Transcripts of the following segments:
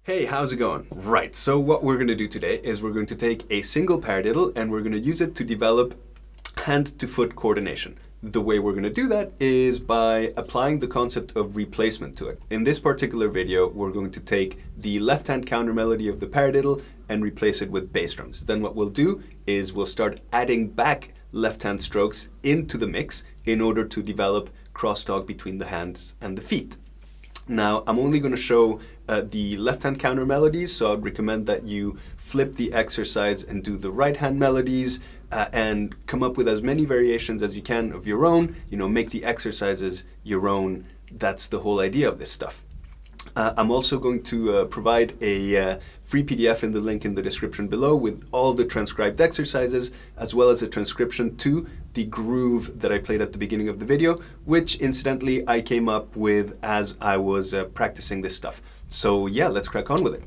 Hey, how's it going? Right, so what we're going to do today is we're going to take a single paradiddle and we're going to use it to develop hand-to-foot coordination. The way we're going to do that is by applying the concept of replacement to it. In this particular video, we're going to take the left-hand counter melody of the paradiddle and replace it with bass drums. Then what we'll do is we'll start adding back left-hand strokes into the mix in order to develop crosstalk between the hands and the feet. Now, I'm only going to show the left-hand counter melodies, so I'd recommend that you flip the exercise and do the right-hand melodies and come up with as many variations as you can of your own. You know, make the exercises your own. That's the whole idea of this stuff. I'm also going to provide a free PDF in the link in the description below with all the transcribed exercises, as well as a transcription to the groove that I played at the beginning of the video, which incidentally I came up with as I was practicing this stuff. So yeah, let's crack on with it.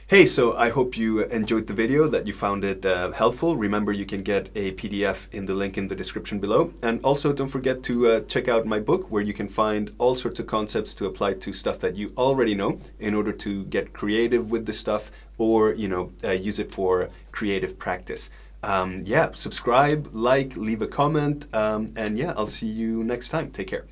Hey, so I hope you enjoyed the video, that you found it helpful. Remember, you can get a PDF in the link in the description below. And also don't forget to check out my book, where you can find all sorts of concepts to apply to stuff that you already know in order to get creative with the stuff, or, you know, use it for creative practice. Yeah, subscribe, like, leave a comment, and yeah, I'll see you next time. Take care.